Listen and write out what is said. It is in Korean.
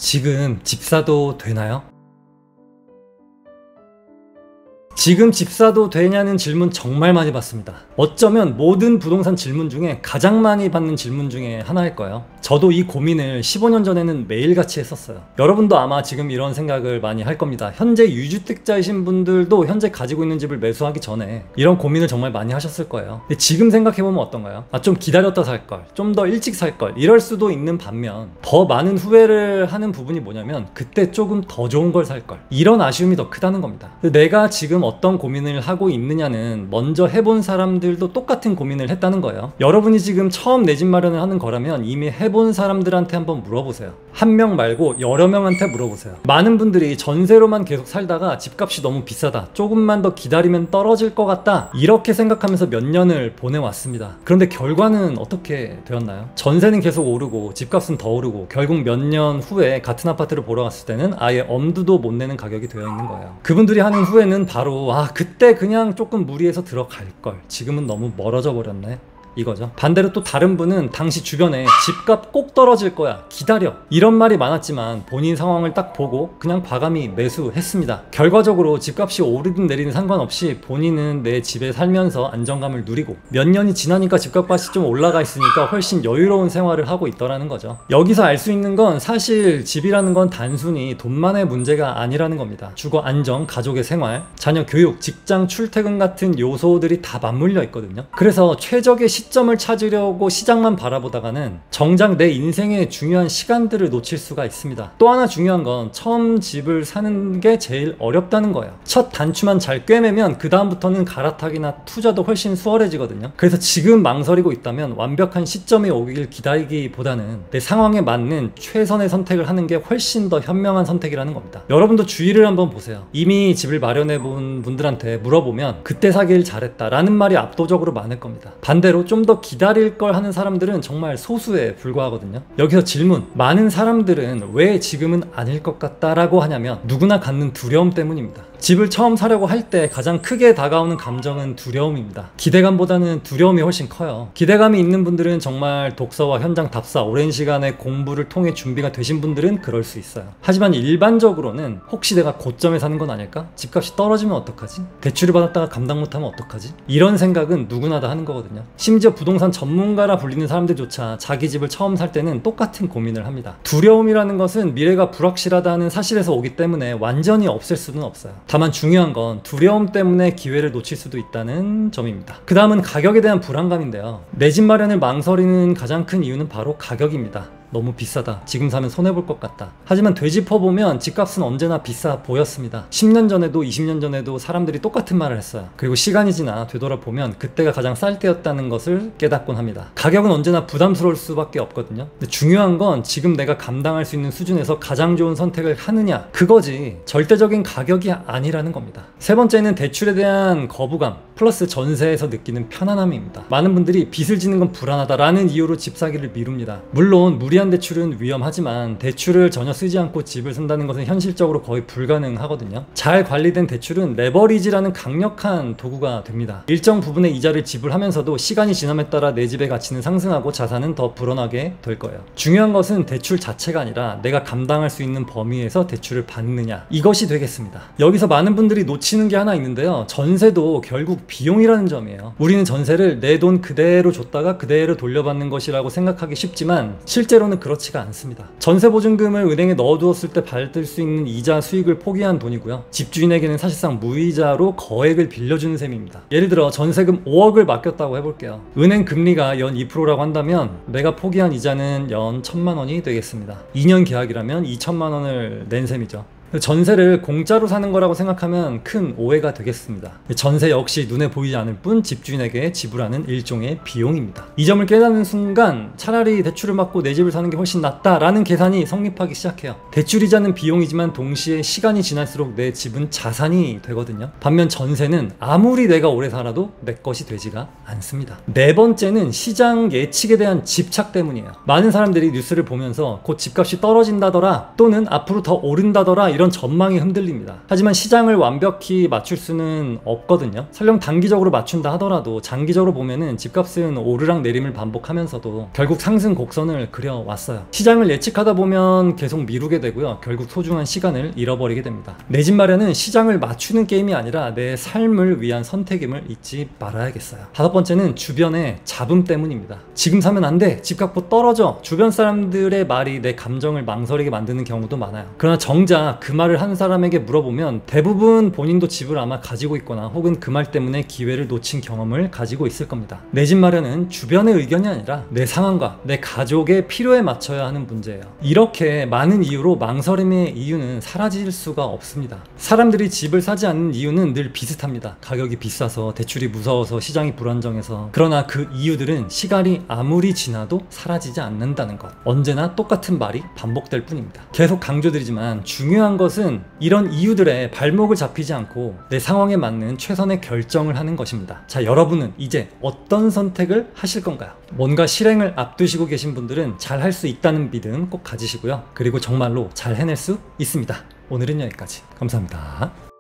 지금 집 사도 되나요? 지금 집 사도 되냐는 질문 정말 많이 받습니다. 어쩌면 모든 부동산 질문 중에 가장 많이 받는 질문 중에 하나일 거예요. 저도 이 고민을 15년 전에는 매일같이 했었어요. 여러분도 아마 지금 이런 생각을 많이 할 겁니다. 현재 유주택자이신 분들도 현재 가지고 있는 집을 매수하기 전에 이런 고민을 정말 많이 하셨을 거예요. 근데 지금 생각해보면 어떤가요? 좀 기다렸다 살걸, 좀 더 일찍 살걸, 이럴 수도 있는 반면 더 많은 후회를 하는 부분이 뭐냐면 그때 조금 더 좋은 걸 살걸, 이런 아쉬움이 더 크다는 겁니다. 내가 지금 어떤 고민을 하고 있느냐는 먼저 해본 사람들도 똑같은 고민을 했다는 거예요. 여러분이 지금 처음 내 집 마련을 하는 거라면 이미 해본 사람들한테 한번 물어보세요. 한 명 말고 여러 명한테 물어보세요. 많은 분들이 전세로만 계속 살다가 집값이 너무 비싸다, 조금만 더 기다리면 떨어질 것 같다, 이렇게 생각하면서 몇 년을 보내왔습니다. 그런데 결과는 어떻게 되었나요? 전세는 계속 오르고 집값은 더 오르고 결국 몇 년 후에 같은 아파트를 보러 갔을 때는 아예 엄두도 못 내는 가격이 되어 있는 거예요. 그분들이 하는 후회는 바로 그때 그냥 조금 무리해서 들어갈걸, 지금은 너무 멀어져 버렸네, 이거죠. 반대로 또 다른 분은 당시 주변에 집값 꼭 떨어질 거야, 기다려, 이런 말이 많았지만 본인 상황을 딱 보고 그냥 과감히 매수했습니다. 결과적으로 집값이 오르든 내리든 상관없이 본인은 내 집에 살면서 안정감을 누리고 몇 년이 지나니까 집값이 좀 올라가 있으니까 훨씬 여유로운 생활을 하고 있더라는 거죠. 여기서 알 수 있는 건 사실 집이라는 건 단순히 돈만의 문제가 아니라는 겁니다. 주거 안정, 가족의 생활, 자녀 교육, 직장 출퇴근 같은 요소들이 다 맞물려 있거든요. 그래서 최적의 시점을 찾으려고 시장만 바라보다가는 정작 내 인생의 중요한 시간들을 놓칠 수가 있습니다. 또 하나 중요한 건 처음 집을 사는 게 제일 어렵다는 거예요. 첫 단추만 잘 꿰매면 그 다음부터는 갈아타기나 투자도 훨씬 수월해지거든요. 그래서 지금 망설이고 있다면 완벽한 시점이 오길 기다리기보다는 내 상황에 맞는 최선의 선택을 하는 게 훨씬 더 현명한 선택이라는 겁니다. 여러분도 주위를 한번 보세요. 이미 집을 마련해 본 분들한테 물어보면 그때 사길 잘했다 라는 말이 압도적으로 많을 겁니다. 반대로 좀 더 기다릴 걸 하는 사람들은 정말 소수에 불과하거든요. 여기서 질문, 많은 사람들은 왜 지금은 아닐 것 같다 라고 하냐면 누구나 갖는 두려움 때문입니다. 집을 처음 사려고 할 때 가장 크게 다가오는 감정은 두려움입니다. 기대감보다는 두려움이 훨씬 커요. 기대감이 있는 분들은 정말 독서와 현장 답사, 오랜 시간의 공부를 통해 준비가 되신 분들은 그럴 수 있어요. 하지만 일반적으로는 혹시 내가 고점에 사는 건 아닐까? 집값이 떨어지면 어떡하지? 대출을 받았다가 감당 못하면 어떡하지? 이런 생각은 누구나 다 하는 거거든요. 심지어 부동산 전문가라 불리는 사람들조차 자기 집을 처음 살 때는 똑같은 고민을 합니다. 두려움이라는 것은 미래가 불확실하다는 사실에서 오기 때문에 완전히 없앨 수는 없어요. 다만 중요한 건 두려움 때문에 기회를 놓칠 수도 있다는 점입니다. 그 다음은 가격에 대한 불안감인데요. 내 집 마련을 망설이는 가장 큰 이유는 바로 가격입니다. 너무 비싸다, 지금 사면 손해볼 것 같다. 하지만 되짚어보면 집값은 언제나 비싸 보였습니다. 10년 전에도 20년 전에도 사람들이 똑같은 말을 했어요. 그리고 시간이 지나 되돌아보면 그때가 가장 쌀 때였다는 것을 깨닫곤 합니다. 가격은 언제나 부담스러울 수밖에 없거든요. 근데 중요한 건 지금 내가 감당할 수 있는 수준에서 가장 좋은 선택을 하느냐, 그거지 절대적인 가격이 아니라는 겁니다. 세 번째는 대출에 대한 거부감 플러스 전세에서 느끼는 편안함입니다. 많은 분들이 빚을 지는 건 불안하다라는 이유로 집 사기를 미룹니다. 물론 무리한 대출은 위험하지만 대출을 전혀 쓰지 않고 집을 산다는 것은 현실적으로 거의 불가능하거든요. 잘 관리된 대출은 레버리지라는 강력한 도구가 됩니다. 일정 부분의 이자를 지불하면서도 시간이 지남에 따라 내 집의 가치는 상승하고 자산은 더 불어나게 될 거예요. 중요한 것은 대출 자체가 아니라 내가 감당할 수 있는 범위에서 대출을 받느냐, 이것이 되겠습니다. 여기서 많은 분들이 놓치는 게 하나 있는데요. 전세도 결국 비용이라는 점이에요. 우리는 전세를 내 돈 그대로 줬다가 그대로 돌려받는 것이라고 생각하기 쉽지만 실제로는 그렇지가 않습니다. 전세보증금을 은행에 넣어두었을 때 받을 수 있는 이자 수익을 포기한 돈이고요. 집주인에게는 사실상 무이자로 거액을 빌려주는 셈입니다. 예를 들어 전세금 5억을 맡겼다고 해볼게요. 은행 금리가 연 2%라고 한다면 내가 포기한 이자는 연 1,000만 원이 되겠습니다. 2년 계약이라면 2,000만 원을 낸 셈이죠. 전세를 공짜로 사는 거라고 생각하면 큰 오해가 되겠습니다. 전세 역시 눈에 보이지 않을 뿐 집주인에게 지불하는 일종의 비용입니다. 이 점을 깨닫는 순간 차라리 대출을 받고 내 집을 사는 게 훨씬 낫다라는 계산이 성립하기 시작해요. 대출이자는 비용이지만 동시에 시간이 지날수록 내 집은 자산이 되거든요. 반면 전세는 아무리 내가 오래 살아도 내 것이 되지가 않습니다. 네 번째는 시장 예측에 대한 집착 때문이에요. 많은 사람들이 뉴스를 보면서 곧 집값이 떨어진다더라 또는 앞으로 더 오른다더라 이런 전망이 흔들립니다. 하지만 시장을 완벽히 맞출 수는 없거든요. 설령 단기적으로 맞춘다 하더라도 장기적으로 보면은 집값은 오르락 내림을 반복하면서도 결국 상승 곡선을 그려왔어요. 시장을 예측하다 보면 계속 미루게 되고요. 결국 소중한 시간을 잃어버리게 됩니다. 내 집 마련은 시장을 맞추는 게임이 아니라 내 삶을 위한 선택임을 잊지 말아야겠어요. 다섯 번째는 주변의 잡음 때문입니다. 지금 사면 안 돼, 집값 떨어져, 주변 사람들의 말이 내 감정을 망설이게 만드는 경우도 많아요. 그러나 정작 그 말을 한 사람에게 물어보면 대부분 본인도 집을 아마 가지고 있거나 혹은 그 말 때문에 기회를 놓친 경험을 가지고 있을 겁니다. 내 집 마련은 주변의 의견이 아니라 내 상황과 내 가족의 필요에 맞춰야 하는 문제예요. 이렇게 많은 이유로 망설임의 이유는 사라질 수가 없습니다. 사람들이 집을 사지 않는 이유는 늘 비슷합니다. 가격이 비싸서, 대출이 무서워서, 시장이 불안정해서. 그러나 그 이유들은 시간이 아무리 지나도 사라지지 않는다는 것. 언제나 똑같은 말이 반복될 뿐입니다. 계속 강조드리지만 중요한 것은 이런 이유들에 발목을 잡히지 않고 내 상황에 맞는 최선의 결정을 하는 것입니다. 자, 여러분은 이제 어떤 선택을 하실 건가요? 뭔가 실행을 앞두시고 계신 분들은 잘 할 수 있다는 믿음 꼭 가지시고요. 그리고 정말로 잘 해낼 수 있습니다. 오늘은 여기까지. 감사합니다.